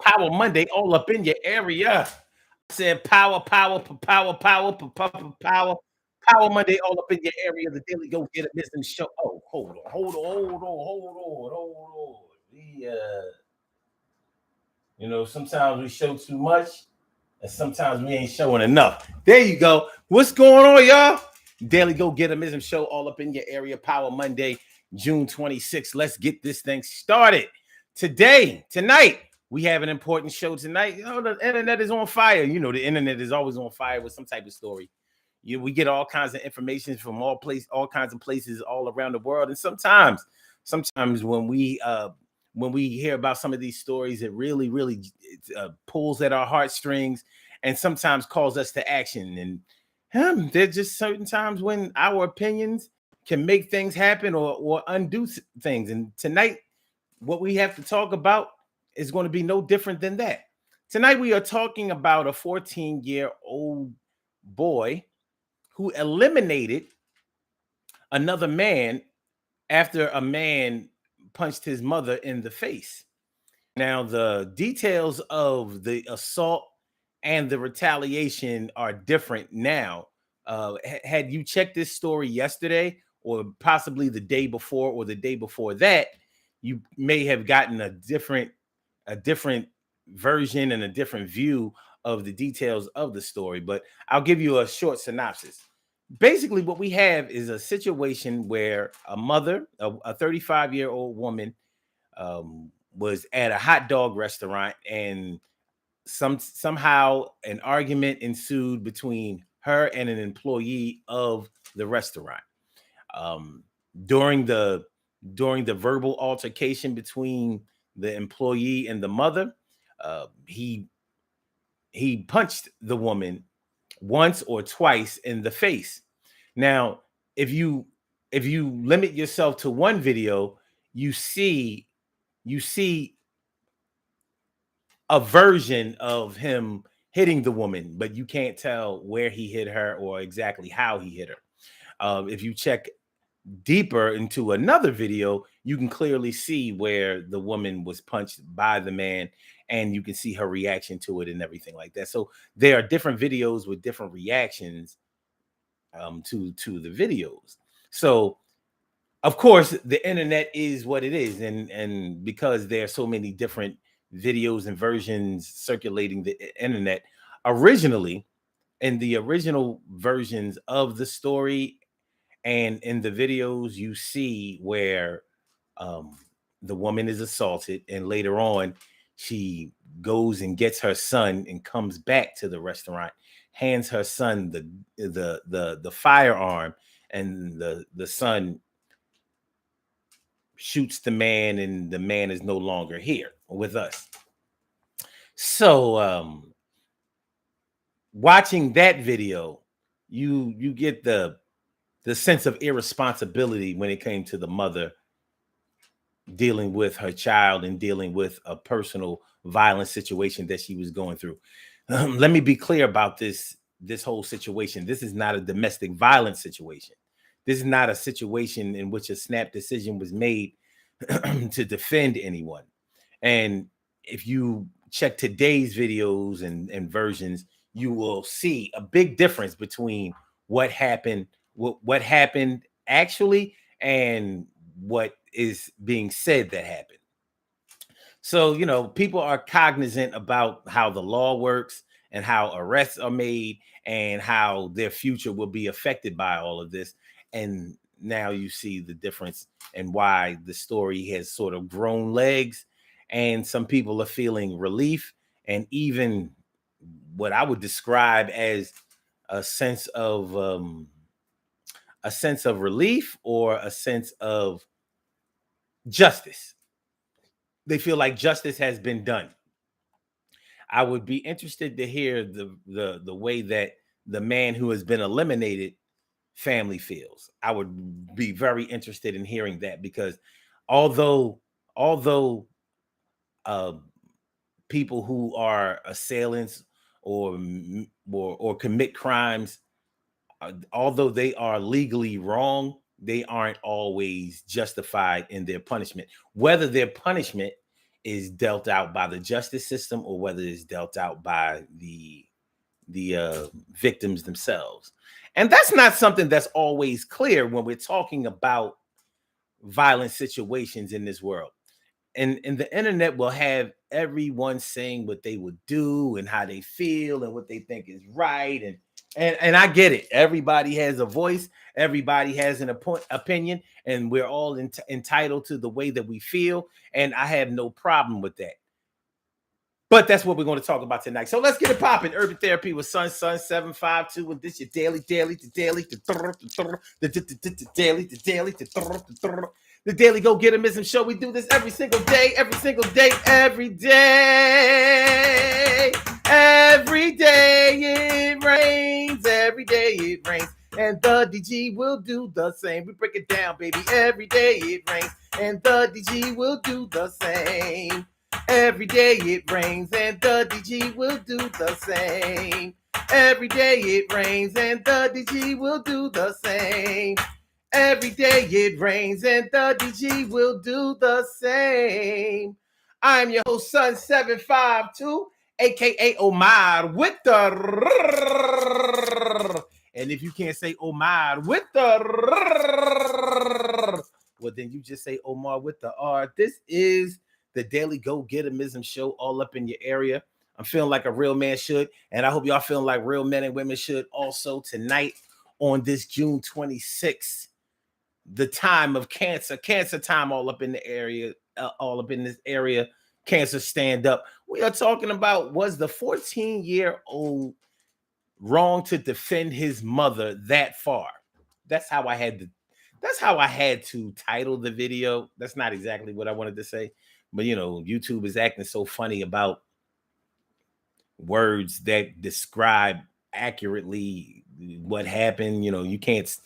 Power Monday all up in your area. I said power Monday all up in your area. The Daily Go Get It Business Show. Oh, hold on. Sometimes we show too much, and sometimes we ain't showing enough. There you go. What's going on, y'all? Daily Go Get It Show all up in your area. Power Monday, June 26th. Let's get this thing started. Tonight, we have an important show tonight. The internet is on fire. The internet is always on fire with some type of story. We get all kinds of information from all kinds of places all around the world. And sometimes when we hear about some of these stories, it really pulls at our heartstrings and sometimes calls us to action. And there's just certain times when our opinions can make things happen or undo things. And tonight, what we have to talk about is going to be no different than that. Tonight, we are talking about a 14-year-old boy who eliminated another man after a man punched his mother in the face. Now, the details of the assault and the retaliation are different now. Had you checked this story yesterday or possibly the day before or the day before that, you may have gotten a different version and a different view of the details of the story. But I'll give you a short synopsis. Basically, what we have is a situation where a mother, a 35-year-old woman, was at a hot dog restaurant, and somehow an argument ensued between her and an employee of the restaurant. During the verbal altercation between the employee and the mother, he punched the woman once or twice in the face. Now, if you limit yourself to one video, you see a version of him hitting the woman, but you can't tell where he hit her or exactly how he hit her. If you check deeper into another video, you can clearly see where the woman was punched by the man, and you can see her reaction to it and everything like that. So there are different videos with different reactions to the videos. So of course the internet is what it is, and because there are so many different videos and versions circulating the internet, originally in the original versions of the story and in the videos, you see where the woman is assaulted, and later on, she goes and gets her son and comes back to the restaurant, hands her son the firearm, and the son shoots the man, and the man is no longer here with us. So, watching that video, you get the sense of irresponsibility when it came to the mother dealing with her child and dealing with a personal violent situation that she was going through. Let me be clear about this whole situation. This is not a domestic violence situation. This is not a situation in which a snap decision was made to defend anyone. And if you check today's videos and versions, you will see a big difference between what happened actually and what is being said that happened. So, people are cognizant about how the law works and how arrests are made and how their future will be affected by all of this. And now you see the difference and why the story has sort of grown legs, and some people are feeling relief and even what I would describe as a sense of relief or a sense of justice. They feel like justice has been done. I would be interested to hear the way that the man who has been eliminated family feels. I would be very interested in hearing that, because although uh, people who are assailants or commit crimes, although they are legally wrong, they aren't always justified in their punishment. Whether their punishment is dealt out by the justice system or whether it's dealt out by the victims themselves. And that's not something that's always clear when we're talking about violent situations in this world. And the internet will have everyone saying what they would do and how they feel and what they think is right. And I get it. Everybody has a voice. Everybody has an opinion, and we're all entitled to the way that we feel. And I have no problem with that. But that's what we're going to talk about tonight. So let's get it popping. Urban Therapy with Sun 752. And this your daily, the Daily Go Getimism Show. We do this every single day. Every day it rains. Every day it rains. And the DG will do the same. We break it down, baby. Every day it rains. And the DG will do the same. Every day it rains and the DG will do the same. Every day it rains and the DG will do the same. Every day it rains and the DG will do the same. I'm your host, Sun 752, aka Omar with the. And if you can't say Omar with the, well, then you just say Omar with the R. This is the Daily Go Getimism Show, all up in your area. I'm feeling like a real man should, and I hope y'all feeling like real men and women should also tonight on this June 26th, the time of cancer time, all up in the area, all up in this area. Cancer stand up. We are talking about, was the 14-year-old wrong to defend his mother that far? That's how I had to title the video. That's not exactly what I wanted to say. But, YouTube is acting so funny about words that describe accurately what happened. You can't,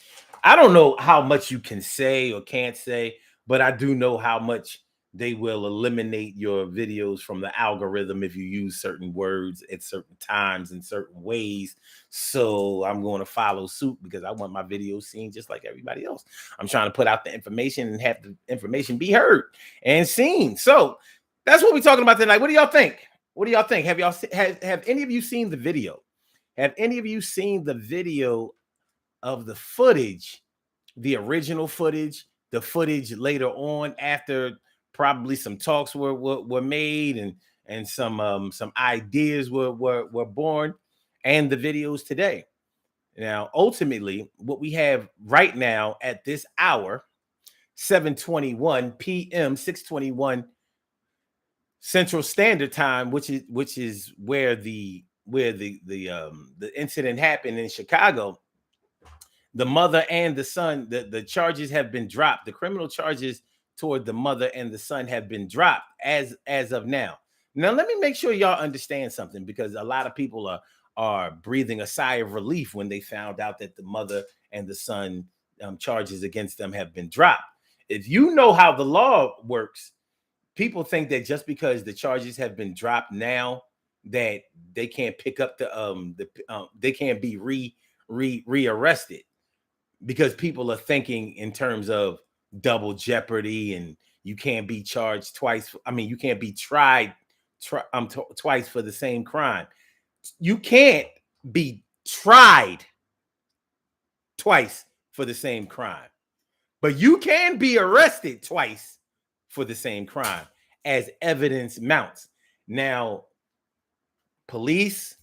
I don't know how much you can say or can't say, but I do know how much they will eliminate your videos from the algorithm if you use certain words at certain times in certain ways. So I'm going to follow suit because I want my videos seen just like everybody else. I'm trying to put out the information and have the information be heard and seen. So that's what we're talking about tonight. What do y'all think? Have any of you seen the video? Have any of you seen the video of the footage, the original footage, the footage later on after probably some talks were made and some ideas were born, and the videos today? Now, ultimately, what we have right now at this hour, 7:21 p.m., 6:21 Central Standard Time, which is where the incident happened in Chicago. The mother and the son, the charges have been dropped. The criminal charges toward the mother and the son have been dropped as of now. Now, let me make sure y'all understand something, because a lot of people are breathing a sigh of relief when they found out that the mother and the son charges against them have been dropped. If you know how the law works, people think that just because the charges have been dropped now, that they can't pick up they can't be rearrested, because people are thinking in terms of double jeopardy and you can't be charged twice. I mean, you can't be tried twice for the same crime. You can't be tried twice for the same crime, but you can be arrested twice for the same crime as evidence mounts. Now, police,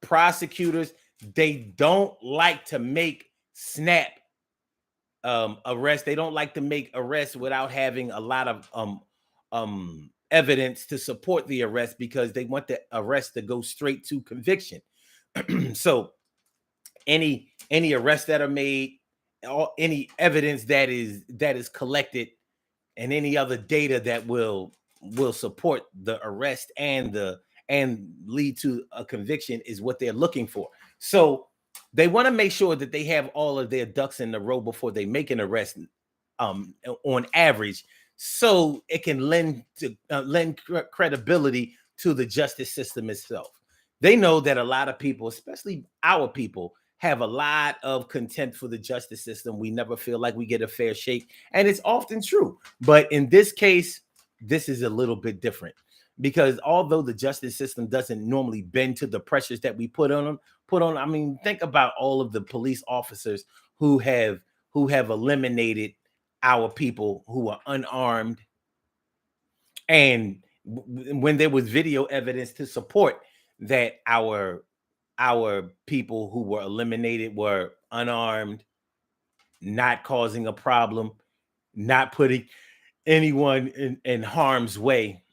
prosecutors, they don't like to make snap arrests. They don't like to make arrests without having a lot of evidence to support the arrest, because they want the arrest to go straight to conviction. So any arrests that are made, or any evidence that is collected, and any other data that will support the arrest and lead to a conviction is what they're looking for. So they want to make sure that they have all of their ducks in a row before they make an arrest, on average, so it can lend credibility to the justice system itself. They know that a lot of people, especially our people, have a lot of contempt for the justice system. We never feel like we get a fair shake, and it's often true. But in this case, this is a little bit different because although the justice system doesn't normally bend to the pressures that we put on them, I mean, think about all of the police officers who have eliminated our people who are unarmed, and when there was video evidence to support that our people who were eliminated were unarmed, not causing a problem, not putting anyone in harm's way.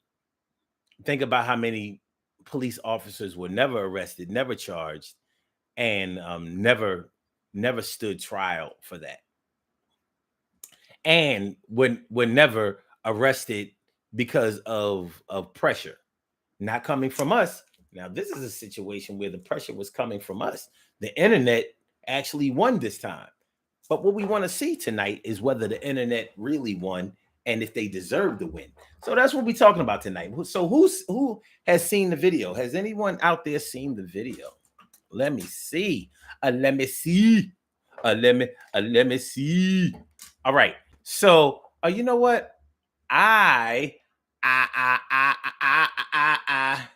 Think about how many police officers were never arrested, never charged, and never stood trial for that, and were never arrested because of pressure not coming from us. Now, this is a situation where the pressure was coming from us. The internet actually won this time. But what we want to see tonight is whether the internet really won and if they deserve the win. So that's what we're talking about tonight. So who has seen the video? Has anyone out there seen the video? Let me see. Let me see. Let me see. All right. So, you know what? I I I I I I I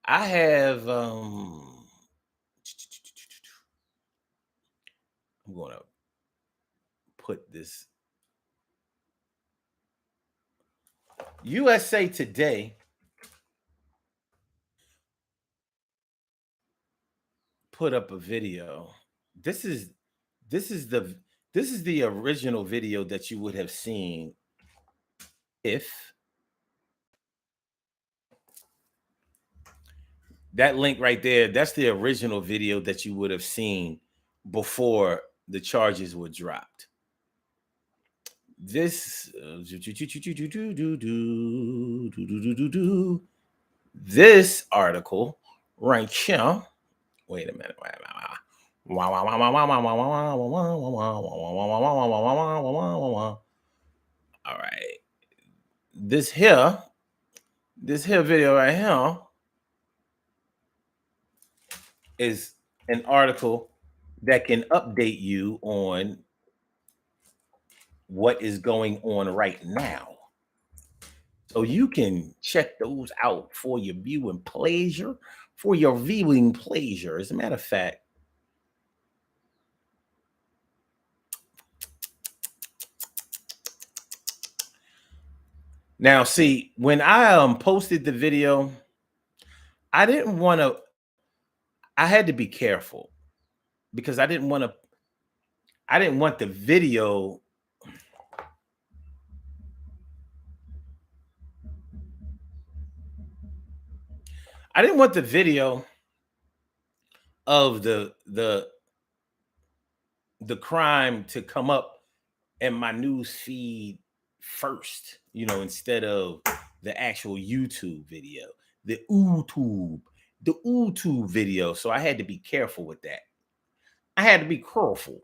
I have I'm gonna put this USA Today put up a video. This is this is the this is the original video that you would have seen if that link right there, that's the original video that you would have seen before the charges were dropped. This this article right here. Wait a minute. All right. This here video right here is an article that can update you on what is going on right now. So you can check those out for your viewing pleasure. As a matter of fact, now see, when I posted the video, I didn't want to. I had to be careful because I didn't want to. I didn't want the video. I didn't want the video of the crime to come up in my news feed first, instead of the actual YouTube video, the YouTube video. So I had to be careful with that. I had to be careful.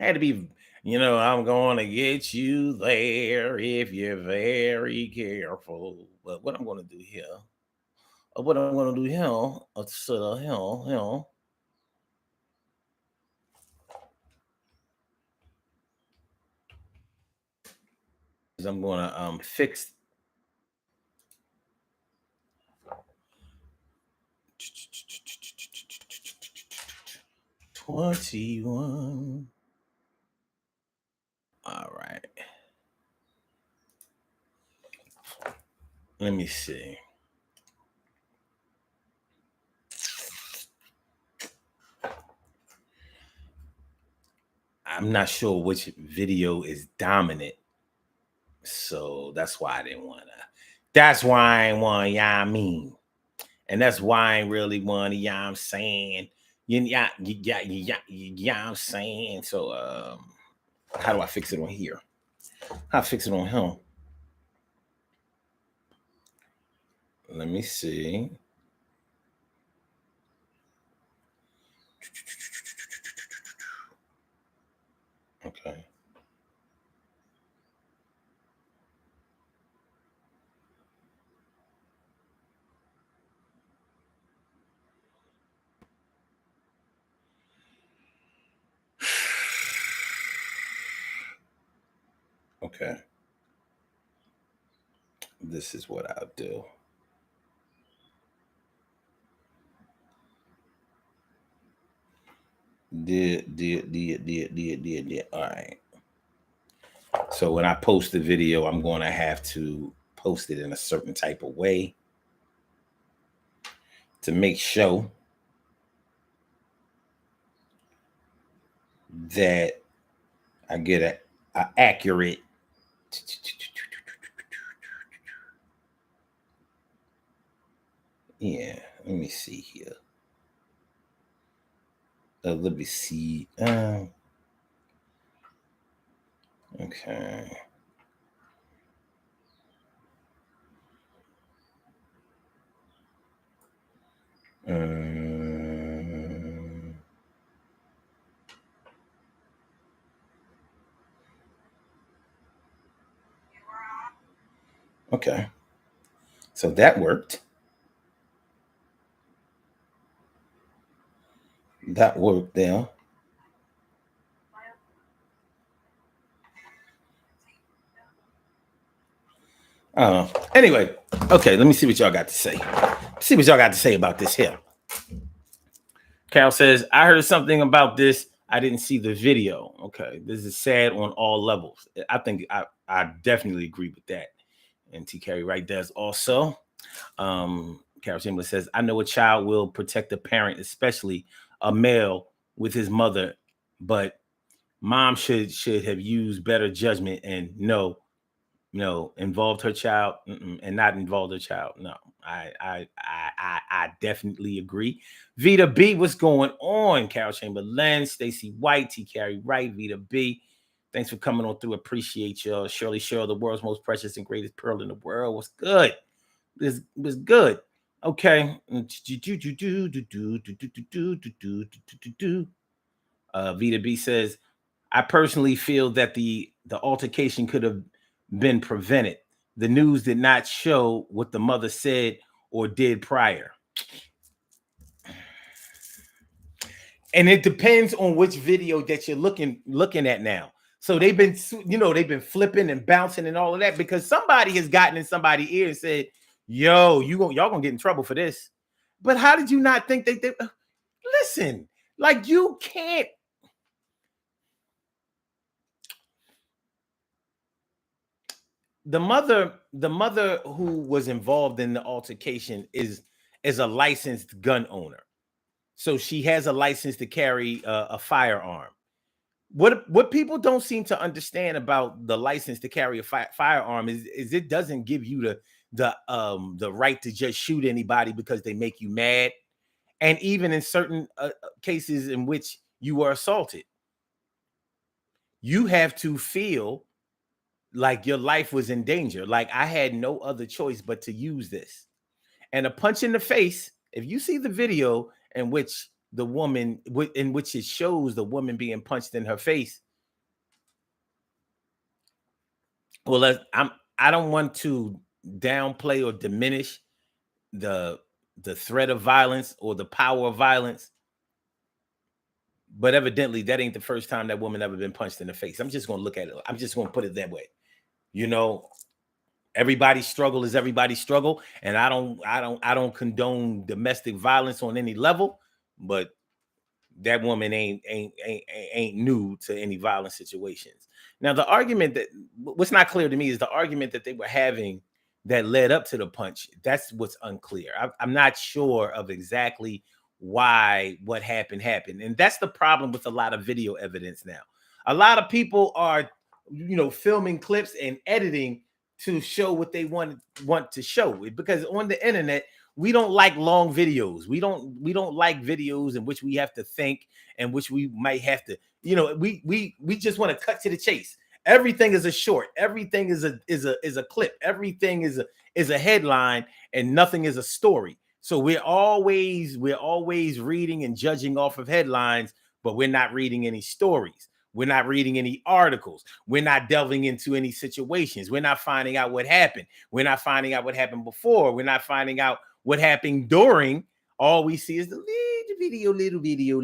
I had to be, I'm going to get you there if you're very careful. But what I'm going to do here, is I'm going to fix 21. All right. Let me see. I'm not sure which video is dominant. So that's why I didn't want to. That's why I ain't want, yeah, I mean. And that's why I ain't really want to, yeah, I'm saying. Yeah, I'm saying. So how do I fix it on here? How I fix it on him? Let me see. Okay. Okay. This is what I'll do. All right. So when I post the video, I'm going to have to post it in a certain type of way to make sure that I get a accurate. Yeah, let me see here. Let me see. Okay. Okay. So that worked. That worked there. I don't know. Anyway, okay, let me see what y'all got to say. See what y'all got to say about this here. Carol says, I heard something about this. I didn't see the video. Okay, this is sad on all levels. I think I definitely agree with that. And T. Carey Wright does also. Carol Chamberlain says, I know a child will protect a parent, especially a male with his mother, but mom should have used better judgment and no, involved her child and not involved her child. No, I definitely agree. Vita B, what's going on? Carol Chamberlain, Stacy White, T. Carey Wright, Vita B. Thanks for coming on through. Appreciate y'all. Shirley Cheryl, the world's most precious and greatest pearl in the world. What's good? This was good. Okay. Vita B says, I personally feel that the altercation could have been prevented. The news did not show what the mother said or did prior. And it depends on which video that you're looking at now. So they've been flipping and bouncing and all of that because somebody has gotten in somebody's ear and said, yo, y'all gonna get in trouble for this. But how did you not think they listen, like you can't. The mother who was involved in the altercation is a licensed gun owner. So she has a license to carry a firearm. What people don't seem to understand about the license to carry a firearm is it doesn't give you the right to just shoot anybody because they make you mad, and even in certain cases in which you were assaulted, you have to feel like your life was in danger. Like I had no other choice but to use this. And a punch in the face, if you see the video in which it shows the woman being punched in her face, well, I don't want to downplay or diminish the threat of violence or the power of violence, but evidently that ain't the first time that woman ever been punched in the face. I'm just going to look at it. I'm just going to put it that way. Everybody's struggle is everybody's struggle, and I don't condone domestic violence on any level, but that woman ain't new to any violent situations. Now, the argument that what's not clear to me is the argument that they were having that led up to the punch. That's what's unclear. I'm not sure of exactly why what happened, and that's the problem with a lot of video evidence now. A lot of people are, filming clips and editing to show what they want to show, because on the internet we don't like long videos. We don't like videos in which we have to think and which we might have to, we just want to cut to the chase. Everything is a short. Everything is a clip. Everything is a headline, and nothing is a story. So we're always reading and judging off of headlines, but we're not reading any stories. We're not reading any articles. We're not delving into any situations. We're not finding out what happened. We're not finding out what happened before. We're not finding out what happened during. All we see is the little video.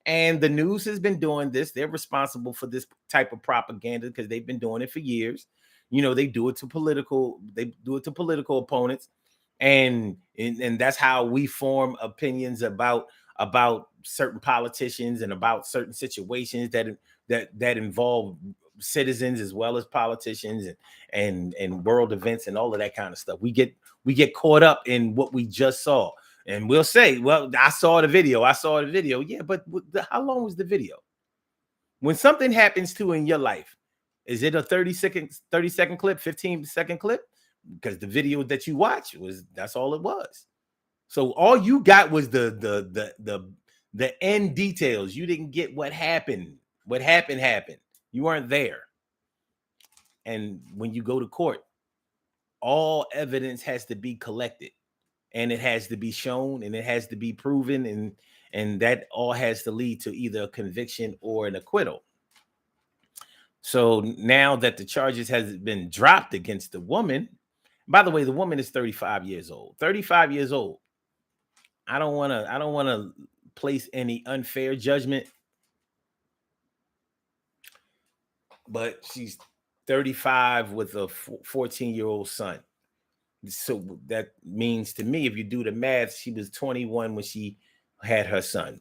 And the news has been doing this. They're responsible for this type of propaganda because they've been doing it for years. They do it to political opponents, and that's how we form opinions about certain politicians and about certain situations that involve citizens as well as politicians, and world events and all of that kind of stuff. We get caught up in what we just saw, and we'll say, well, I saw the video. Yeah, but how long was the video? When something happens to in your life, is it a 30-second clip, 15-second clip? Because the video that you watch that's all it was. So all you got was the end details. You didn't get what happened. What happened. You weren't there. And when you go to court, all evidence has to be collected, and it has to be shown, and it has to be proven, and that all has to lead to either a conviction or an acquittal. So now that the charges has been dropped against the woman, by the way, the woman is 35 years old. 35 years old. I don't want to place any unfair judgment, but she's 35 with a 14-year-old son. So that means to me, if you do the math, she was 21 when she had her son.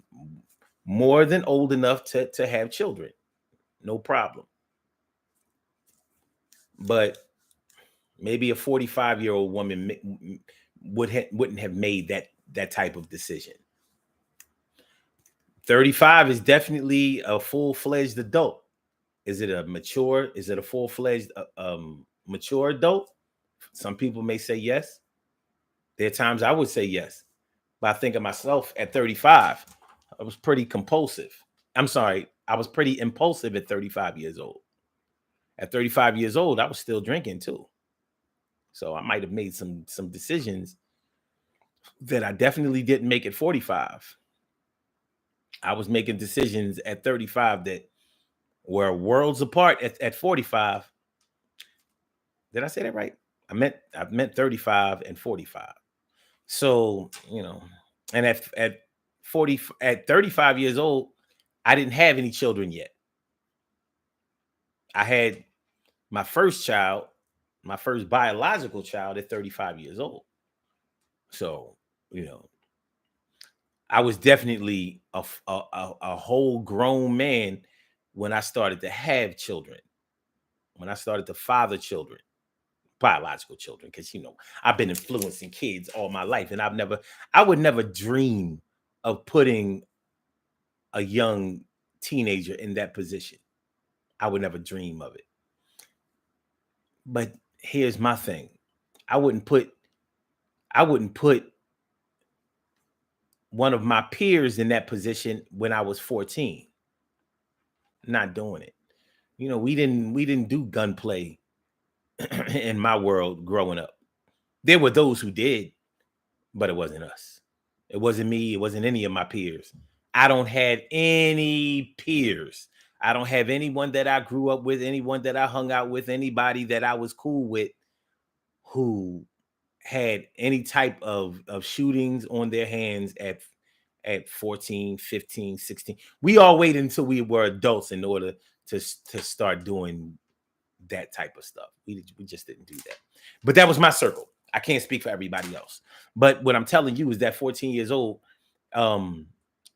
More than old enough to have children. No problem. But maybe a 45-year-old woman wouldn't have made that type of decision. 35 is definitely a full-fledged adult. Is it a full-fledged mature adult? Some people may say yes. There are times I would say yes. But I think of myself at 35, I was pretty compulsive. I'm sorry, I was pretty impulsive at 35 years old. At 35 years old, I was still drinking too. So I might have made some decisions that I definitely didn't make at 45. I was making decisions at 35 that were worlds apart at 45. Did I say that right? I meant 35 and 45. So, and at 35 years old, I didn't have any children yet. I had my first child, my first biological child, at 35 years old. So, I was definitely a whole grown man when I started to have children, when I started to father children, biological children, because I've been influencing kids all my life, and I would never dream of putting a young teenager in that position. I would never dream of it. But here's my thing. I wouldn't put one of my peers in that position when I was 14. Not doing it. We didn't do gunplay in my world growing up. There were those who did, but it wasn't us. It wasn't me. It wasn't any of my peers. I don't have any peers. I don't have anyone that I grew up with, anyone that I hung out with, anybody that I was cool with who had any type of shootings on their hands at 14, 15, 16. We all waited until we were adults in order to start doing that type of stuff. We just didn't do that. But that was my circle. I can't speak for everybody else. But what I'm telling you is that 14 years old,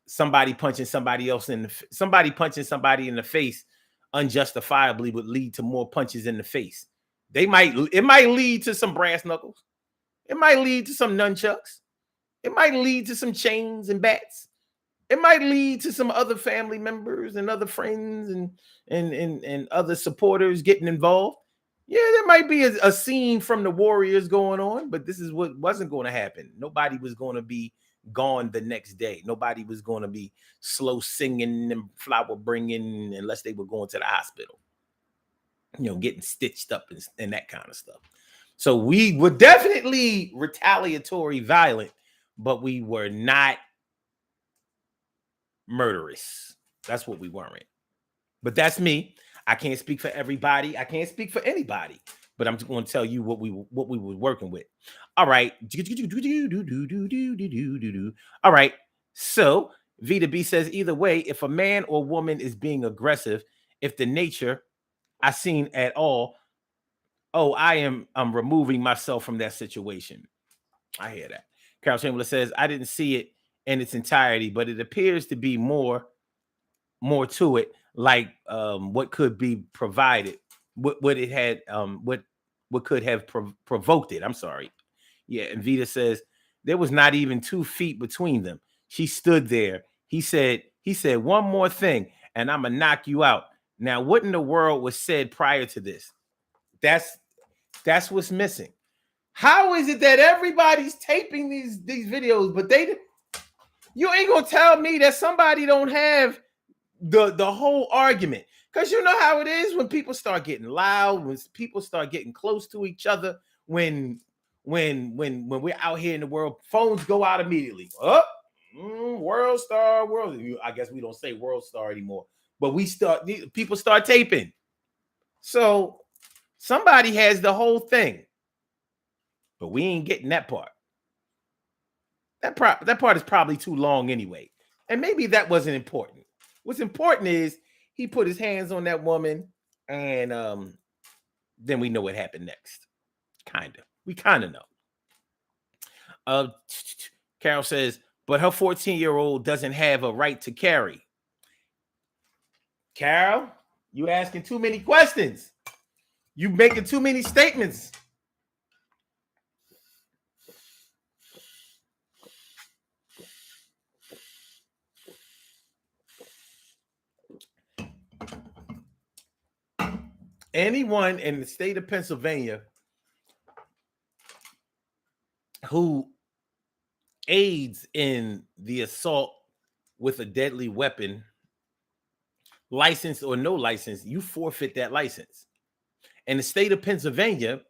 somebody punching somebody in the face unjustifiably would lead to more punches in the face. It might lead to some brass knuckles. It might lead to some nunchucks. It might lead to some chains and bats. It might lead to some other family members and other friends and other supporters getting involved. Yeah, there might be a scene from the Warriors going on, but this is what wasn't going to happen. Nobody was going to be gone the next day. Nobody was going to be slow singing and flower bringing unless they were going to the hospital, getting stitched up and that kind of stuff. So we were definitely retaliatory, violent, but we were not murderous. That's what we weren't. But that's me. I can't speak for everybody. I can't speak for anybody. But I'm just going to tell you what we were working with. All right. All right. So Vita B says, either way, if a man or woman is being aggressive, if the nature I seen at all, Oh, I'm removing myself from that situation. I hear that. Carol Chamberlain says, I didn't see it in its entirety, but it appears to be more to it, like what could be provided, what it had, what could have provoked it. I'm sorry. Yeah, and Vita says there was not even 2 feet between them. She stood there. He said, one more thing, and I'm gonna knock you out. Now, what in the world was said prior to this? That's what's missing. How is it that everybody's taping these videos, but you ain't gonna tell me that somebody don't have the whole argument? Because you know how it is when people start getting loud, when people start getting close to each other, when we're out here in the world, phones go out immediately. World star, world. I guess we don't say world star anymore, but people start taping. So somebody has the whole thing, but we ain't getting that part. That part is probably too long anyway, and maybe that wasn't important. What's important is he put his hands on that woman, and then we know what happened next. We kind of know. Carol says, but her 14-year-old doesn't have a right to carry. Carol, you asking too many questions. You making too many statements. Anyone in the state of Pennsylvania who aids in the assault with a deadly weapon, license or no license, you forfeit that license. In the state of Pennsylvania,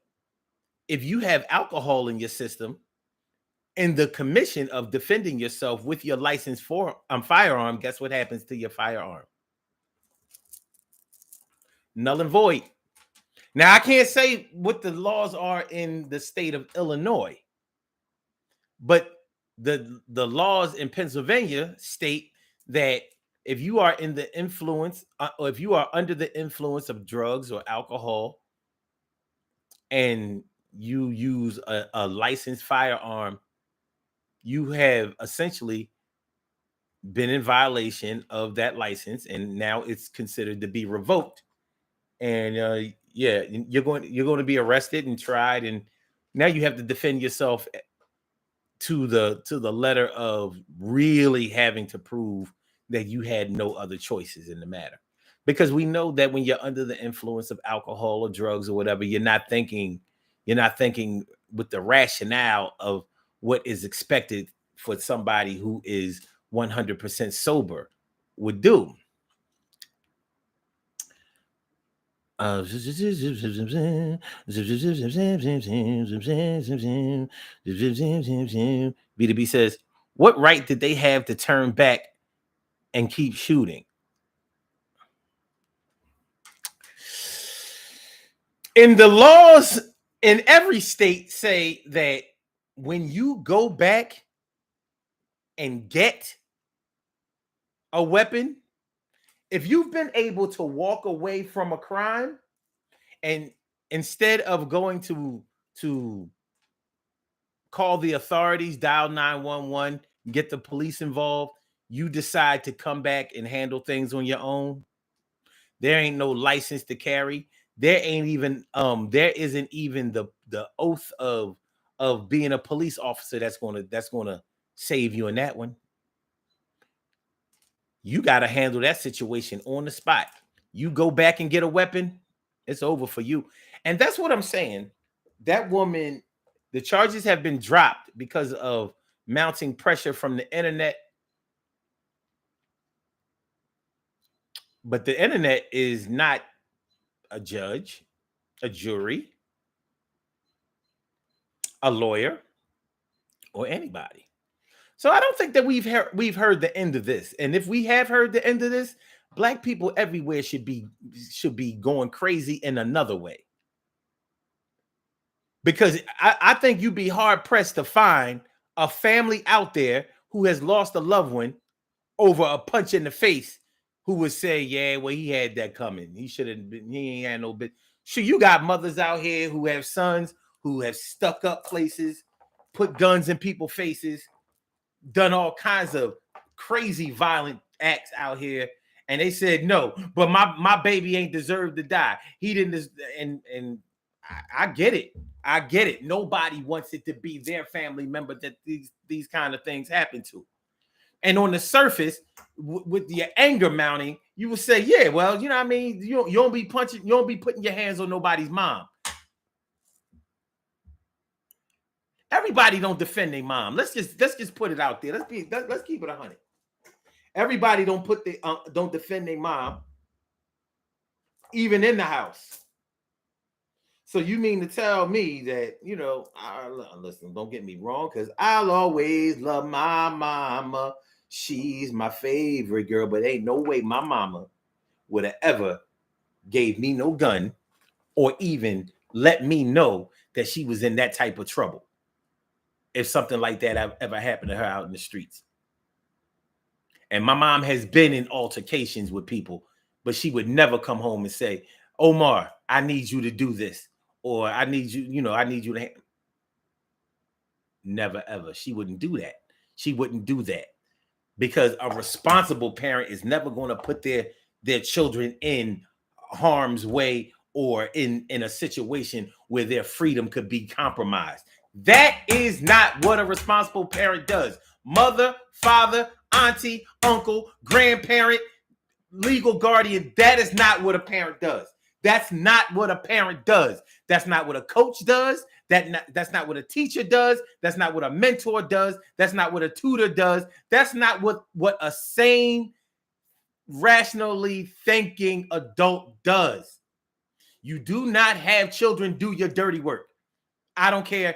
if you have alcohol in your system, in the commission of defending yourself with your license for firearm, guess what happens to your firearm? Null and void. Now, I can't say what the laws are in the state of Illinois, but the laws in Pennsylvania state that if you are in the influence, or if you are under the influence of drugs or alcohol, and you use a licensed firearm, you have essentially been in violation of that license, and now it's considered to be revoked. And yeah, you're going to be arrested and tried, and now you have to defend yourself to the letter of really having to prove that you had no other choices in the matter. Because we know that when you're under the influence of alcohol or drugs or whatever, you're not thinking with the rationale of what is expected for somebody who is 100% sober would do. B2B says, what right did they have to turn back and keep shooting? In the laws in every state say that when you go back and get a weapon, if you've been able to walk away from a crime, and instead of going to call the authorities, dial 911, get the police involved, you decide to come back and handle things on your own, there ain't no license to carry. There isn't even the oath of being a police officer that's gonna save you in that one. You got to handle that situation on the spot. You go back and get a weapon, it's over for you. And that's what I'm saying. That woman, the charges have been dropped because of mounting pressure from the internet. But the internet is not a judge, a jury, a lawyer, or anybody. So I don't think that we've heard the end of this. And if we have heard the end of this, Black people everywhere should be going crazy in another way. Because I think you'd be hard pressed to find a family out there who has lost a loved one over a punch in the face who would say, yeah, well, he had that coming. He should have been, he ain't had no bit. Sure, you got mothers out here who have sons who have stuck up places, put guns in people's faces, done all kinds of crazy violent acts out here, and they said no, but my baby ain't deserved to die. He didn't, and I get it. I get it. Nobody wants it to be their family member that these kind of things happen to. And on the surface, with your anger mounting, you would say, yeah, well, you know what I mean? You don't be punching, you don't be putting your hands on nobody's mom. Everybody don't defend their mom. Let's just put it out there. Let's keep it 100. Everybody don't defend their mom, even in the house. So you mean to tell me that, you know, listen, don't get me wrong, because I'll always love my mama. She's my favorite girl, but ain't no way my mama would have ever gave me no gun or even let me know that she was in that type of trouble if something like that ever happened to her out in the streets. And my mom has been in altercations with people, but she would never come home and say, Omar, I need you to do this. Or I need you, you know, I need you to. Never, ever. She wouldn't do that. She wouldn't do that because a responsible parent is never going to put their children in harm's way or in a situation where their freedom could be compromised. That is not what a responsible parent does. Mother, father, auntie, uncle, grandparent, legal guardian, that is not what a parent does. That's not what a parent does. That's not what a coach does. That's not what a teacher does. That's not what a mentor does. That's not what a tutor does. That's not what a sane, rationally thinking adult does. You do not have children do your dirty work. I don't care.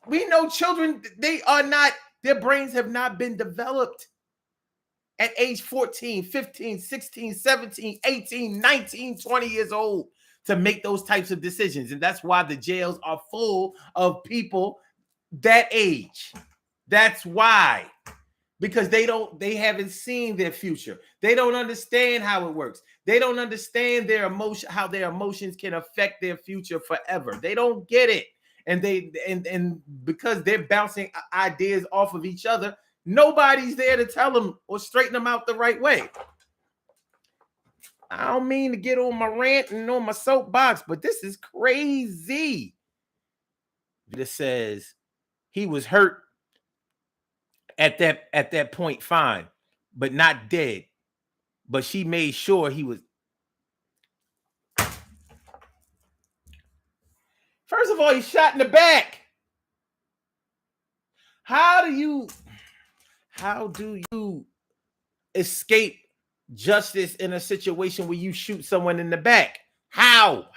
We know children, their brains have not been developed at age 14, 15, 16, 17, 18, 19, 20 years old to make those types of decisions. And that's why the jails are full of people that age. That's why. Because they haven't seen their future. They don't understand how it works. They don't understand how their emotions can affect their future forever. They don't get it. And because they're bouncing ideas off of each other, nobody's there to tell them or straighten them out the right way. I don't mean to get on my rant and on my soapbox, but this is crazy. It says he was hurt at that point, fine, but not dead. But she made sure he was. First of all, he's shot in the back. How do you escape justice in a situation where you shoot someone in the back? How?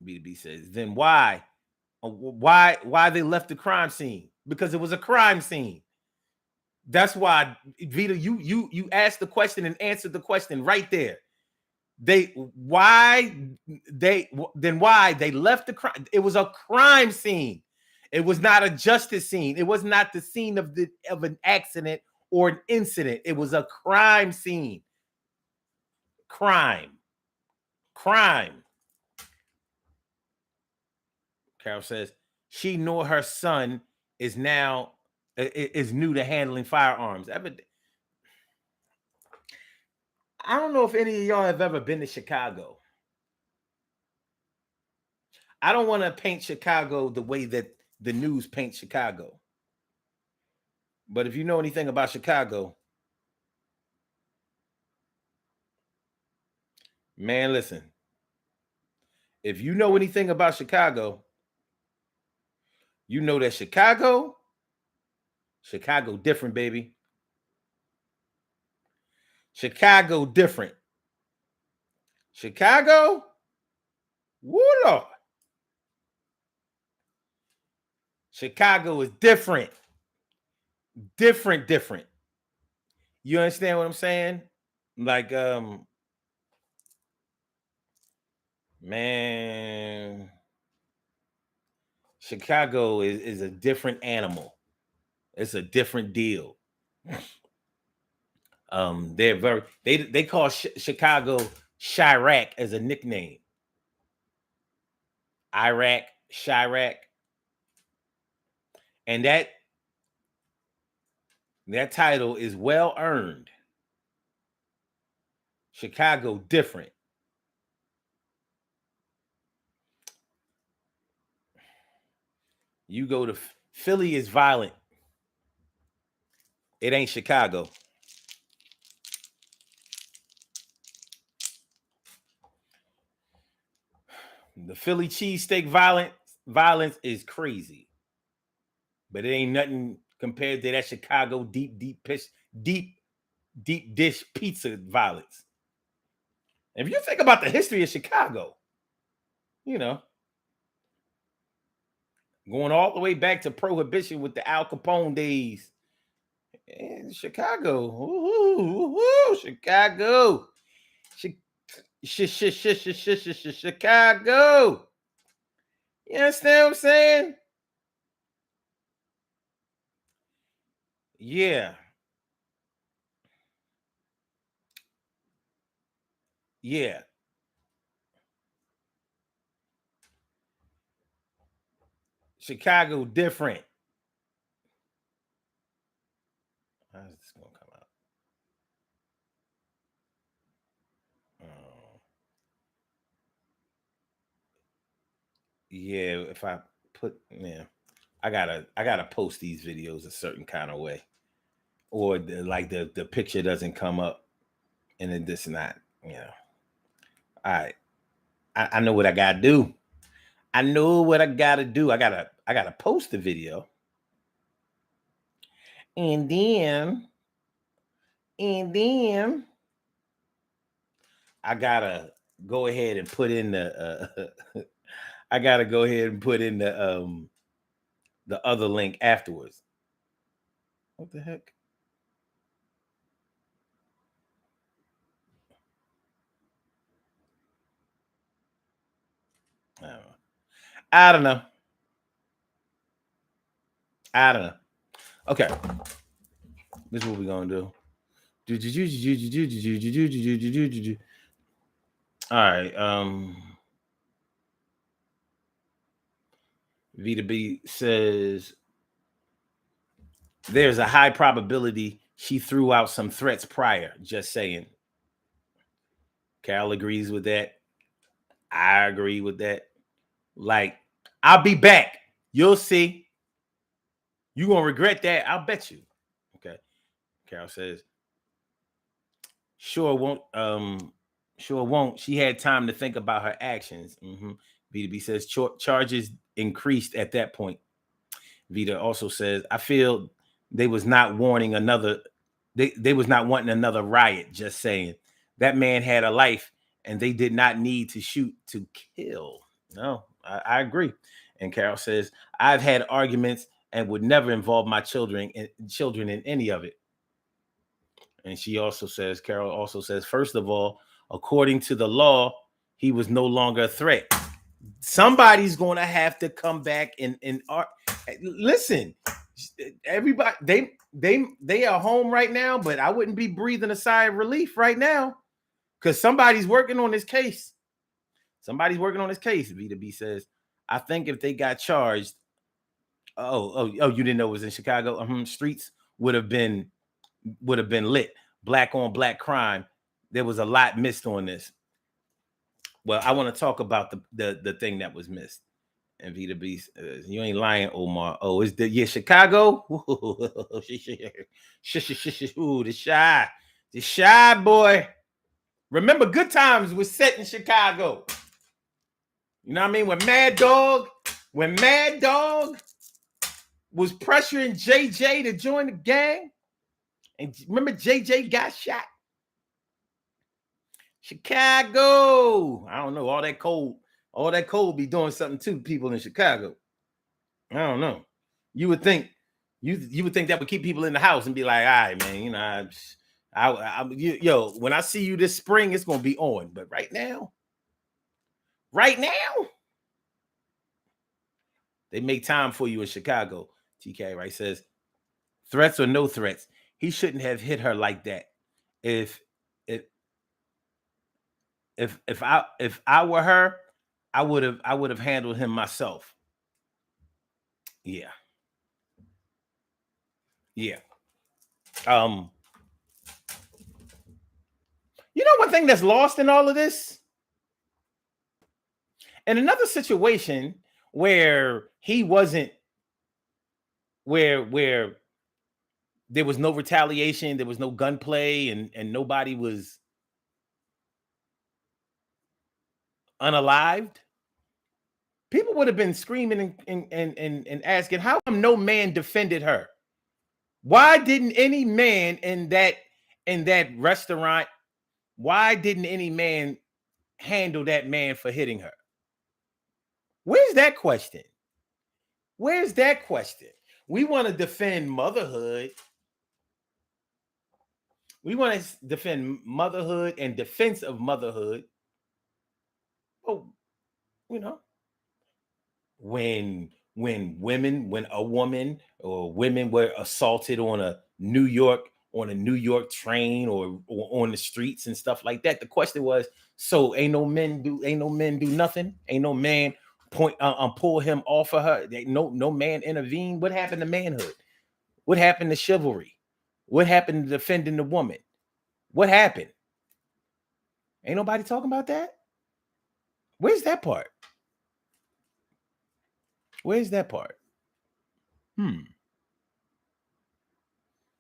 B2B says, then why they left the crime scene? Because it was a crime scene. That's why, Vita, you asked the question and answered the question right there. Why they left the crime? It was a crime scene. It was not a justice scene. It was not the scene of an accident or an incident. It was a crime scene. Crime. Carol says she nor her son is new to handling firearms. I don't know if any of y'all have ever been to Chicago. I don't want to paint Chicago the way that the news paints Chicago. But if you know anything about Chicago, man, listen. If you know anything about Chicago, you know that Chicago different, baby. Chicago different. Chicago, woo Lord. Chicago is different. Different. You understand what I'm saying? Like, man, Chicago is a different animal. It's a different deal. They call Chicago Chirac as a nickname. Iraq, Chirac, and that title is well earned. Chicago different. You go to Philly is violent. It ain't Chicago. The Philly cheesesteak violence is crazy, but it ain't nothing compared to that Chicago deep dish pizza violence. If you think about the history of Chicago, you know, going all the way back to Prohibition with the Al Capone days, and Chicago, Chicago, Chicago. You understand what I'm saying? Yeah. Yeah. Chicago different. How's this gonna come out? Yeah, if I put I gotta post these videos a certain kind of way. Or the picture doesn't come up and then this and that, All right. I know what I gotta do. I know what I gotta do. I gotta post the video. And then I gotta go ahead and put in the I gotta go ahead and put in the other link afterwards. What the heck? I don't know. Okay. This is what we're gonna do. All right. Vita B says there's a high probability she threw out some threats prior. Just saying. Carol agrees with that. I agree with that. Like, I'll be back. You'll see. You're gonna regret that. I'll bet you. Okay. Carol says, sure won't. She had time to think about her actions. B2B says charges increased at that point. Vita also says, I feel they was not wanting another. They was not wanting another riot. Just saying, that man had a life, and they did not need to shoot to kill. No, I agree. And Carol says, I've had arguments and would never involve my children in any of it. And Carol also says, first of all, according to the law, he was no longer a threat. Somebody's going to have to come back and listen. Everybody, they are home right now, but I wouldn't be breathing a sigh of relief right now because somebody's working on this case. Vita B says, I think if they got charged, you didn't know it was in Chicago. Streets would have been lit. Black on black crime. There was a lot missed on this. Well, I want to talk about the thing that was missed. And Vita B, you ain't lying, Omar. Oh, it's Chicago. Ooh, the shy boy. Remember, Good Times was set in Chicago. You know what I mean? When Mad Dog was pressuring JJ to join the gang, and remember JJ got shot. Chicago. I don't know. All that cold be doing something to people in Chicago. I don't know. You would think that would keep people in the house and be like, all right, man, when I see you this spring, it's gonna be on. But right now, they make time for you in Chicago. TK right says, threats or no threats, he shouldn't have hit her like that. if if if I were her, I would have handled him myself. Yeah, yeah. Um, one thing that's lost in all of this, in another situation where he wasn't, where there was no retaliation, there was no gunplay, and nobody was unalived, people would have been screaming and asking, how come no man defended her? Why didn't any man in that restaurant, why didn't any man handle that man for hitting her? Where's that question? Where's that question? We want to defend motherhood. We want to defend motherhood and defense of motherhood. Oh, you know, when a woman or women were assaulted on a New York train, or on the streets and stuff like that, the question was, so ain't no men do nothing? Ain't no man pull him off of her? No man intervened? What happened to manhood? What happened to chivalry? What happened to defending the woman? What happened? Ain't nobody talking about that. Where's that part? Where's that part?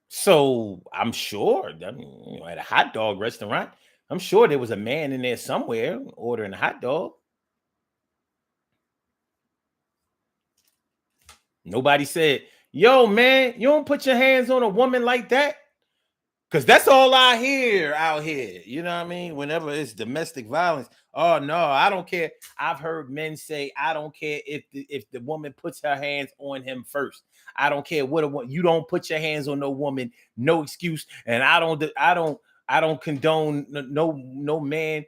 So I'm sure, I mean, at a hot dog restaurant, I'm sure there was a man in there somewhere ordering a hot dog. Nobody said, yo, man, you don't put your hands on a woman like that. Because that's all I hear out here. You know what I mean? Whenever it's domestic violence. Oh, no, I don't care. I've heard men say, I don't care if the woman puts her hands on him first. I don't care what you don't put your hands on no woman, no excuse. And I don't condone no man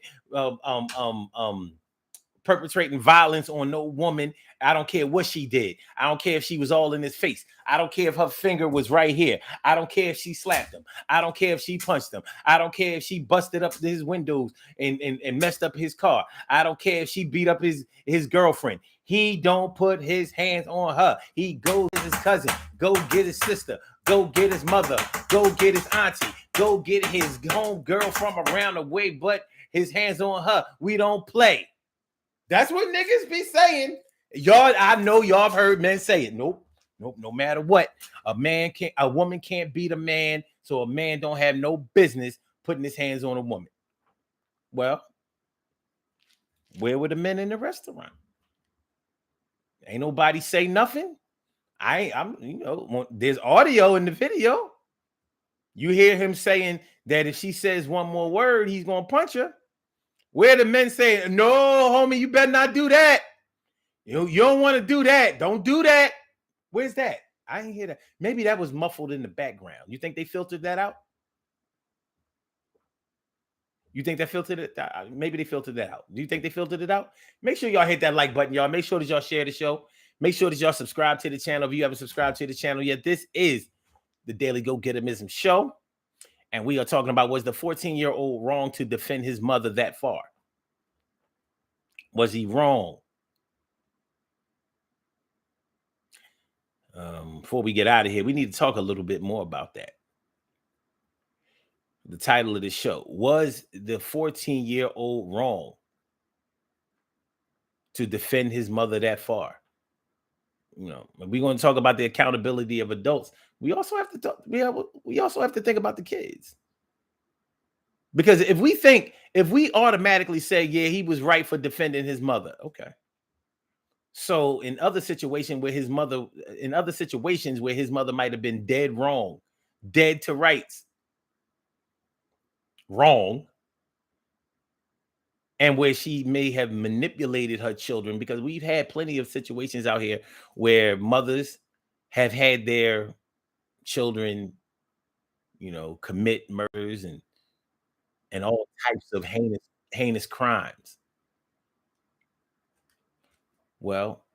perpetrating violence on no woman. I don't care what she did. I don't care if she was all in his face. I don't care if her finger was right here. I don't care if she slapped him. I don't care if she punched him. I don't care if she busted up his windows and messed up his car. I don't care if she beat up his girlfriend. He don't put his hands on her. He goes get his cousin, go get his sister, go get his mother, go get his auntie, go get his home girl from around the way, but his hands on her. We don't play. That's what niggas be saying. Y'all, I know y'all have heard men say it. Nope. No matter what, a woman can't beat a man, so a man don't have no business putting his hands on a woman. Well, where were the men in the restaurant? Ain't nobody say nothing. There's audio in the video. You hear him saying that if she says one more word, he's gonna punch her. Where the men saying, no, homie, you better not do that. You don't want to do that. Don't do that. Where's that? I didn't hear that. Maybe that was muffled in the background. You think they filtered that out? You think they filtered it? Maybe they filtered that out. Do you think they filtered it out? Make sure y'all hit that like button, y'all. Make sure that y'all share the show. Make sure that y'all subscribe to the channel. If you haven't subscribed to the channel yet, this is the Daily Go Getimism Show. And we are talking about, was the 14-year-old wrong to defend his mother that far? Was he wrong? Before we get out of here, we need to talk a little bit more about that. The title of the show, was the 14-year-old wrong to defend his mother that far? We're going to talk about the accountability of adults. We also have to talk, we also have to think about the kids. Because if we automatically say, yeah, he was right for defending his mother, okay. So in other situations where his mother might have been dead wrong, dead to rights, wrong, and where she may have manipulated her children, because we've had plenty of situations out here where mothers have had their children, commit murders and all types of heinous crimes. Well,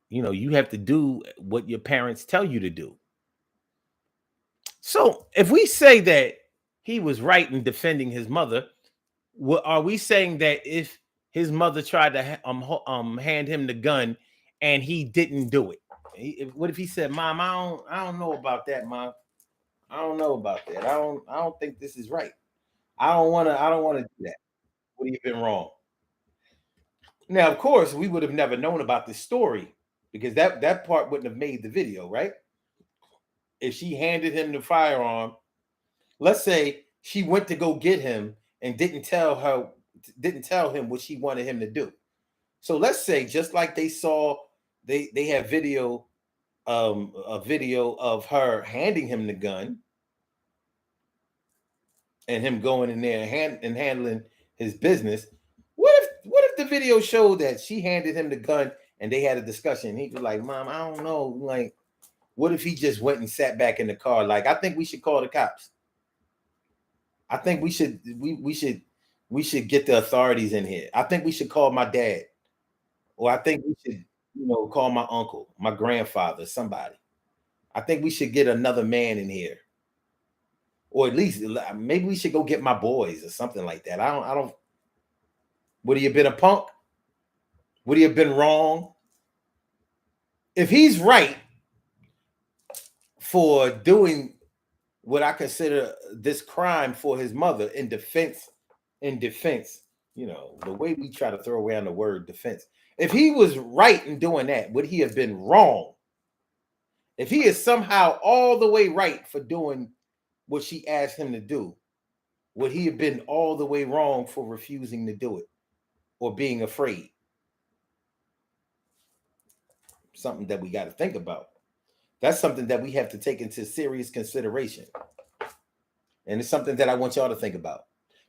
you have to do what your parents tell you to do. So if we say that he was right in defending his mother. Are we saying that if his mother tried to hand him the gun and he didn't do it? What if he said, "Mom, I don't know about that, Mom. I don't know about that. I don't think this is right. I don't want to do that. Would he have been wrong?" Now, of course, we would have never known about this story because that part wouldn't have made the video, right? If she handed him the firearm, let's say she went to go get him and didn't tell him what she wanted him to do. So let's say, just like they saw, they have video, a video of her handing him the gun and him going in there and handling his business. What if the video showed that she handed him the gun and they had a discussion? He was like, "Mom, I don't know. Like, what if he just went and sat back in the car? Like, I think we should call the cops. I think we should get the authorities in here. I think we should call my dad, or I think we should, call my uncle, my grandfather, somebody. I think we should get another man in here, or at least maybe we should go get my boys or something like that. I don't. Would he have been a punk? Would he have been wrong? If he's right for doing what I consider this crime for his mother in defense, the way we try to throw around the word defense. If he was right in doing that, would he have been wrong? If he is somehow all the way right for doing what she asked him to do, would he have been all the way wrong for refusing to do it or being afraid? Something that we got to think about. That's something that we have to take into serious consideration. And it's something that I want y'all to think about,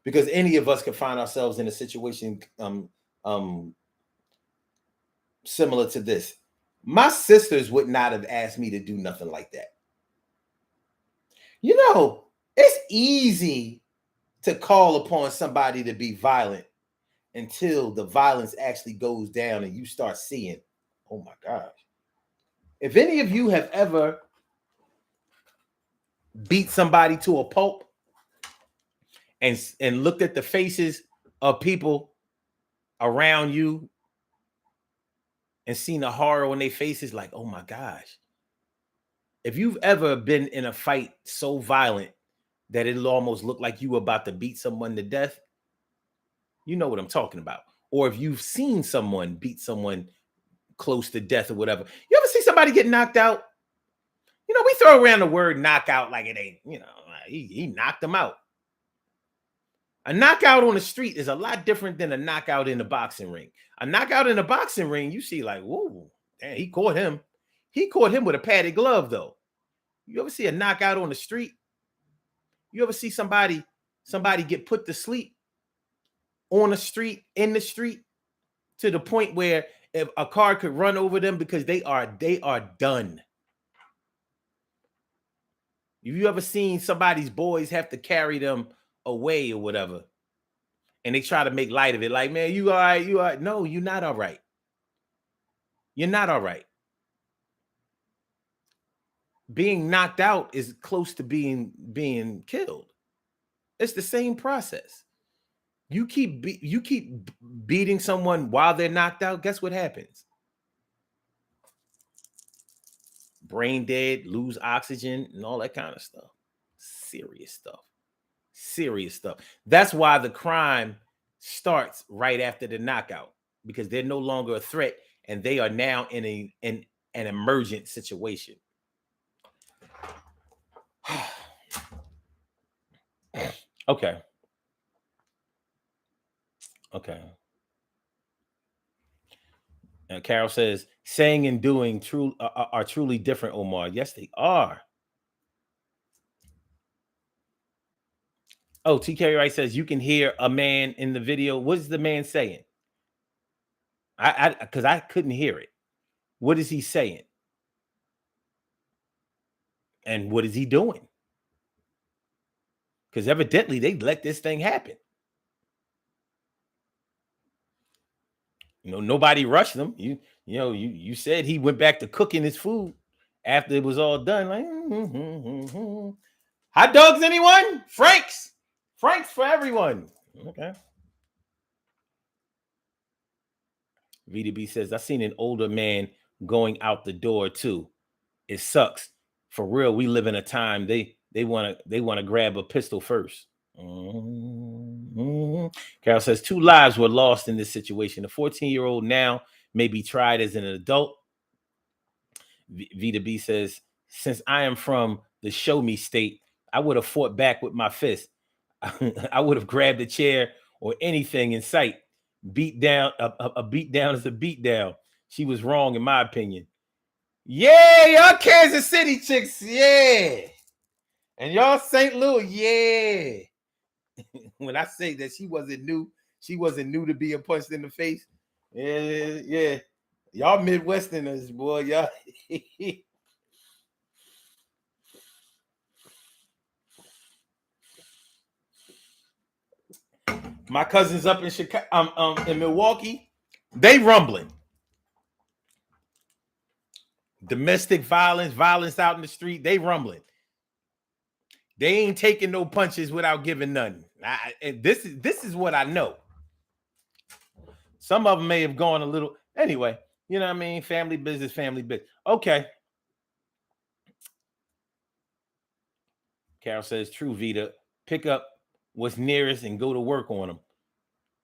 because any of us could find ourselves in a situation similar to this. My sisters would not have asked me to do nothing like that. It's easy to call upon somebody to be violent until the violence actually goes down and you start seeing, oh my gosh. If any of you have ever beat somebody to a pulp and looked at the faces of people around you and seen the horror on their faces, like, oh my gosh. If you've ever been in a fight so violent that it'll almost look like you were about to beat someone to death, you know what I'm talking about. Or if you've seen someone beat someone close to death or whatever. You ever see somebody get knocked out? We throw around the word knockout like it ain't, he knocked them out. A knockout on the street is a lot different than a knockout in the boxing ring. A knockout in the boxing ring, you see like, whoa, damn, he caught him. He caught him with a padded glove, though. You ever see a knockout on the street? You ever see somebody get put to sleep on the street, in the street, to the point where if a car could run over them because they are done. Have you ever seen somebody's boys have to carry them away or whatever, and they try to make light of it, like, man, you all right? You all right? No, you're not all right. You're not all right. Being knocked out is close to being killed. It's the same process. You keep beating someone while they're knocked out. Guess what happens? Brain dead, lose oxygen, and all that kind of stuff. Serious stuff. Serious stuff. That's why the crime starts right after the knockout, because they're no longer a threat and they are now in an emergent situation. Okay. And Carol says, saying and doing are truly different, Omar. Yes, they are. Oh, TK Wright says you can hear a man in the video. What's the man saying? Because I couldn't hear it. What is he saying? And what is he doing? Because evidently they let this thing happen. Nobody rushed them. You said he went back to cooking his food after it was all done. Like, Hot dogs, anyone? Franks. Franks for everyone. Okay. VDB says, I seen an older man going out the door too. It sucks. For real, we live in a time they want to grab a pistol first. Mm-hmm. Carol says 2 lives were lost in this situation. A 14-year-old now may be tried as an adult. V says, since I am from the show me state, I would have fought back with my fist. I would have grabbed a chair or anything in sight. Beat down, a beat down is a beat down. She was wrong in my opinion. Yeah, y'all Kansas City chicks, yeah. And y'all St. Louis, yeah. When I say that she wasn't new to being punched in the face. Yeah, yeah. Y'all Midwesterners, boy, y'all. My cousins up in Chicago, in Milwaukee, they rumbling. Domestic violence out in the street, they rumbling. They ain't taking no punches without giving none. This is what I know. Some of them may have gone a little anyway. You know what I mean? Family business. Okay. Carol says, "True, Vita. Pick up what's nearest and go to work on them."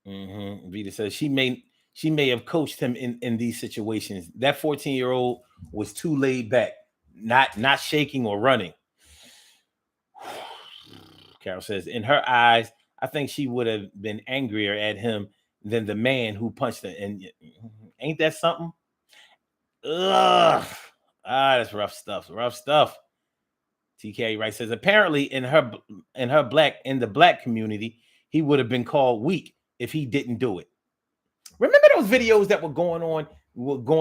Mm-hmm. Vita says she may have coached him in these situations. That 14-year-old was too laid back, not shaking or running. Carol says, in her eyes, I think she would have been angrier at him than the man who punched her. And ain't that something? Ugh. That's rough stuff. Rough stuff. TK Wright says, apparently in the black community, he would have been called weak if he didn't do it. Remember those videos that were going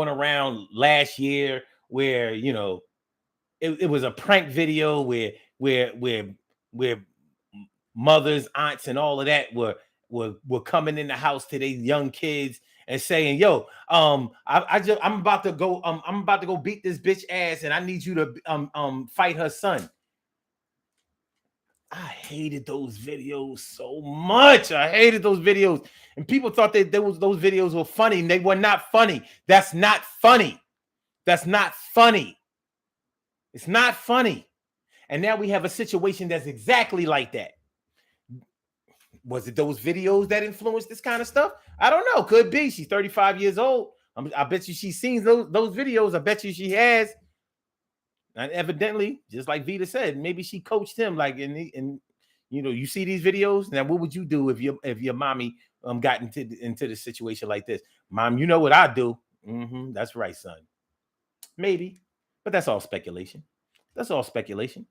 around last year where, you know, it was a prank video where mothers, aunts, and all of that were coming in the house to their young kids and saying, "Yo, I'm about to go beat this bitch ass, and I need you to fight her son." I hated those videos so much. I hated those videos, and people thought that those videos were funny, and they were not funny. That's not funny. That's not funny. It's not funny. And now we have a situation that's exactly like that. Was it those videos that influenced this kind of stuff? I don't know. Could be. She's 35 years old. I bet you she's seen those videos. I bet you she has. And evidently, just like Vita said, maybe she coached him. Like, and you know, you see these videos. Now, what would you do if your mommy got into the situation like this? Mom, you know what I do. Mm-hmm, that's right, son. Maybe, but that's all speculation. That's all speculation.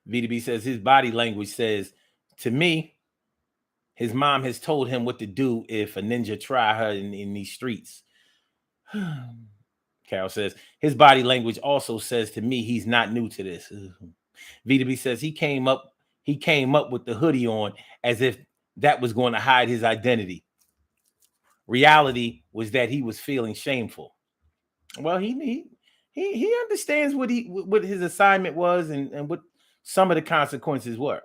VDB says his body language says, to me, his mom has told him what to do if a ninja try her in these streets. Carol says his body language also says to me he's not new to this. VDB says he came up with the hoodie on as if that was going to hide his identity. Reality was that he was feeling shameful. Well, he understands what his assignment was and what some of the consequences were.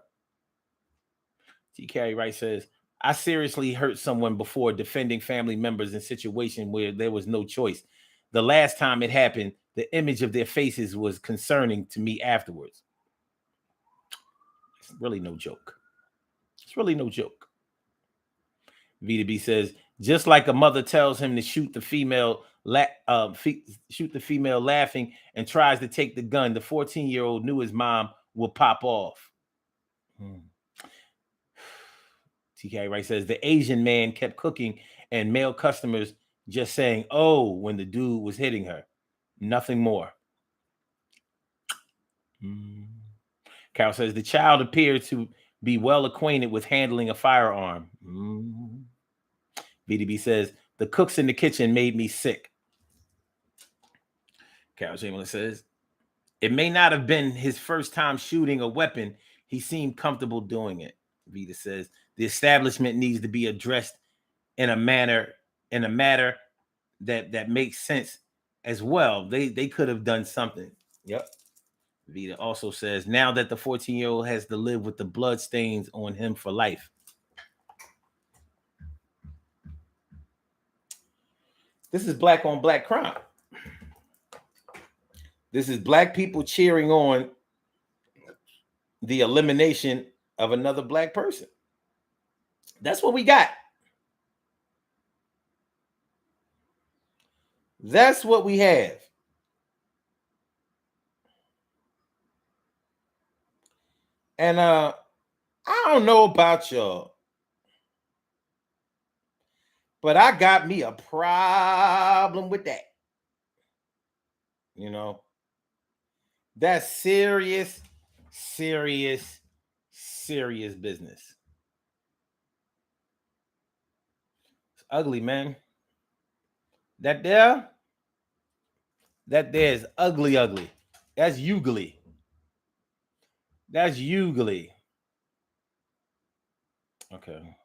TK Wright says, I seriously hurt someone before defending family members in situations where there was no choice. The last time it happened, the image of their faces was concerning to me afterwards. It's really no joke. It's really no joke. VDB says, just like a mother tells him to shoot the female laughing and tries to take the gun, the 14-year-old knew his mom will pop off. TK Wright says the Asian man kept cooking and male customers just saying, oh, when the dude was hitting her. Nothing more. Carol says the child appeared to be well acquainted with handling a firearm. VDB says the cooks in the kitchen made me sick. Carol Chamberlain says it may not have been his first time shooting a weapon. He seemed comfortable doing it. Vita says the establishment needs to be addressed in a matter that makes sense as well. They could have done something. Yep. Vita also says, now that the 14-year-old has to live with the blood stains on him for life. This is black on black crime. This is black people cheering on the elimination of another black person. That's what we got. That's what we have. And I don't know about y'all, but I got me a problem with that. You know, that's serious business. It's ugly, man. That there's ugly. That's ugly. That's ugly. Okay.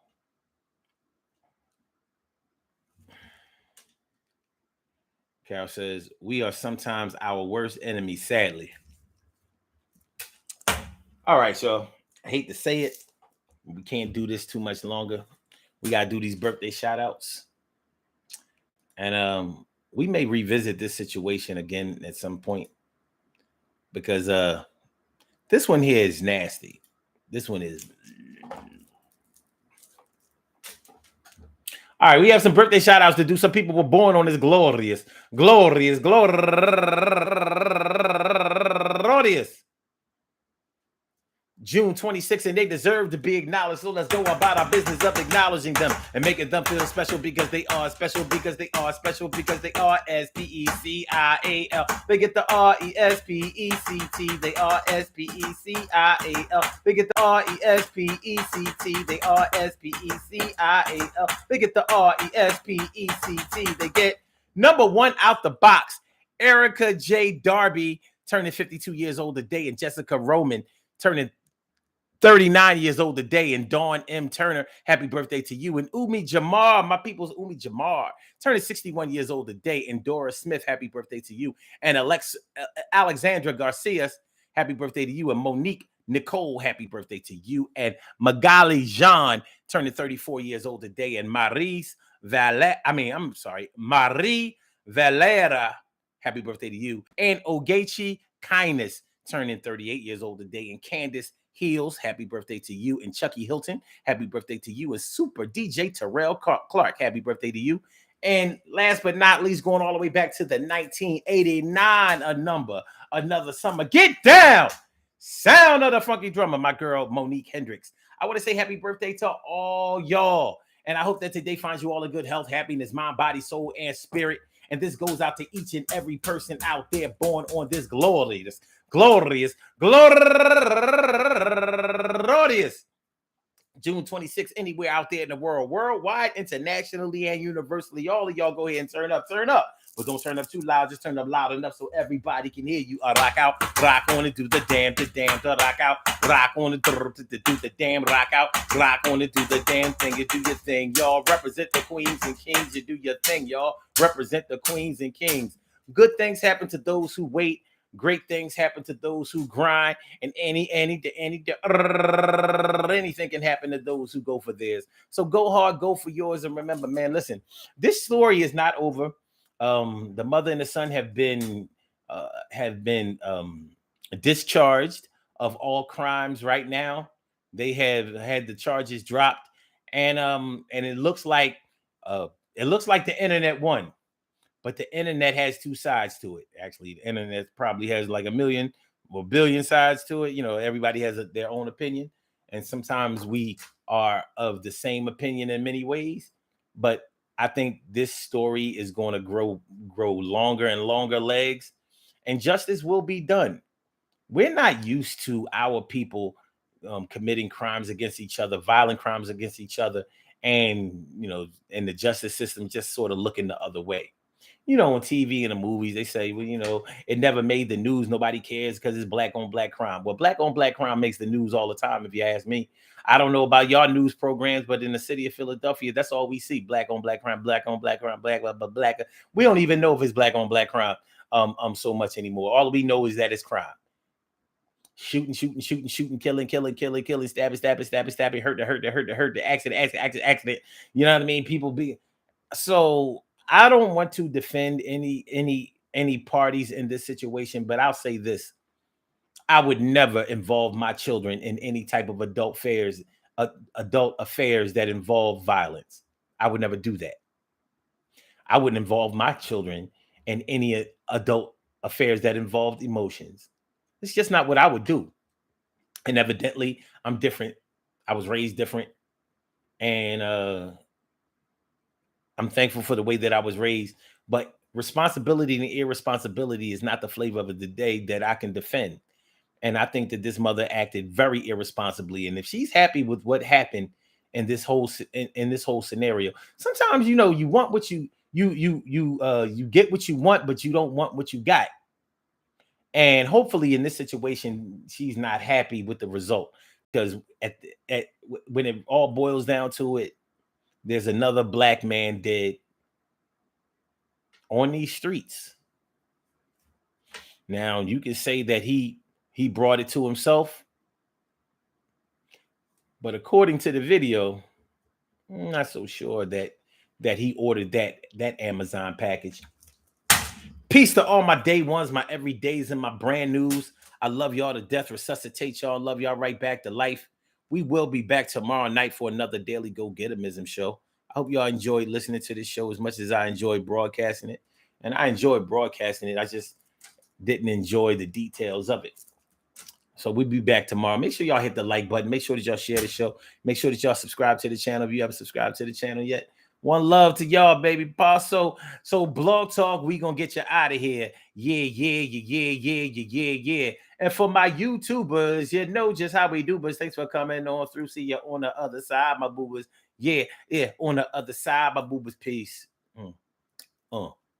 Carol says, we are sometimes our worst enemy, sadly. All right, y'all. I hate to say it. We can't do this too much longer. We got to do these birthday shout outs. And we may revisit this situation again at some point because this one here is nasty. This one is. All right, we have some birthday shout outs to do. Some people were born on this glorious June 26th, and they deserve to be acknowledged. So let's go about our business of acknowledging them and making them feel special because they are special because they are special because they are SPECIAL. They get the RESPECT. They are SPECIAL. They get the RESPECT. They are SPECIAL. They get the RESPECT. They get number one out the box. Erica J. Darby turning 52 years old today, and Jessica Roman turning 39 years old today, and Dawn M. Turner, happy birthday to you. And Umi Jamar, my people's Umi Jamar, turning 61 years old today, and Dora Smith, happy birthday to you. And Alexandra Garcia, happy birthday to you. And Monique Nicole, happy birthday to you. And Magali Jean, turning 34 years old today. And Marie Valera, happy birthday to you. And Ogechi Kindness, turning 38 years old today. And Candace Heels, happy birthday to you. And Chucky Hilton, happy birthday to you. And Super DJ Terrell Clark, happy birthday to you. And last but not least, going all the way back to the 1989 another summer. Get down! Sound of the funky drummer, my girl Monique Hendricks. I want to say happy birthday to all y'all. And I hope that today finds you all in good health, happiness, mind, body, soul, and spirit. And this goes out to each and every person out there born on this glorious June 26th, anywhere out there in the world, worldwide, internationally, and universally. All of y'all go ahead and turn up. But don't turn up too loud. Just turn up loud enough so everybody can hear you. Rock out, rock on and do the damn, rock out, rock on and do the damn, rock out, rock on and do the damn thing. You do your thing, y'all. Represent the queens and kings. You do your thing, y'all. Represent the queens and kings. Good things happen to those who wait. Great things happen to those who grind, and anything can happen to those who go for theirs. So go hard, go for yours, and remember, man, listen, this story is not over. The mother and the son have been discharged of all crimes right now. They have had the charges dropped, and it looks like the internet won. But the internet has two sides to it. Actually, the internet probably has like a million or billion sides to it. You know, everybody has their own opinion. And sometimes we are of the same opinion in many ways. But I think this story is going to grow longer and longer legs. And justice will be done. We're not used to our people committing crimes against each other, violent crimes against each other. And, you know, and the justice system just sort of looking the other way. You know, on TV and the movies, they say, well, you know, it never made the news. Nobody cares because it's black on black crime. Well, black on black crime makes the news all the time, if you ask me. I don't know about y'all news programs, but in the city of Philadelphia, that's all we see. Black on black crime, black on black crime, black. We don't even know if it's black on black crime so much anymore. All we know is that it's crime. shooting, killing, stabbing, hurt, the accident. You know what I mean? People be so. I don't want to defend any parties in this situation, but I'll say this: I would never involve my children in any type of adult affairs that involve violence. I would never do that. I wouldn't involve my children in any adult affairs that involved emotions. It's just not what I would do. And evidently, I'm different. I was raised different, and I'm thankful for the way that I was raised. But responsibility and irresponsibility is not the flavor of the day that I can defend. And I think that this mother acted very irresponsibly. And if she's happy with what happened in this in this whole scenario, sometimes you want what you get what you want, but you don't want what you got. And hopefully, in this situation, she's not happy with the result because when it all boils down to it, there's another black man dead on these streets. Now, you can say that he brought it to himself, but according to the video, I'm not so sure that he ordered that Amazon package. Peace to all my day ones, my everydays, and my brand news. I love y'all to death. Resuscitate y'all. Love y'all right back to life. We will be back tomorrow night for another daily go-getterism show. I hope y'all enjoyed listening to this show as much as I enjoyed broadcasting it. And I enjoyed broadcasting it. I just didn't enjoy the details of it. So we'll be back tomorrow. Make sure y'all hit the like button. Make sure that y'all share the show. Make sure that y'all subscribe to the channel if you haven't subscribed to the channel yet. One love to y'all, baby boss. So Blog Talk, we gonna get you out of here. Yeah. And for my YouTubers, you know just how we do. But thanks for coming on through. See you on the other side, my boobers. Yeah, on the other side, my boobers. Peace.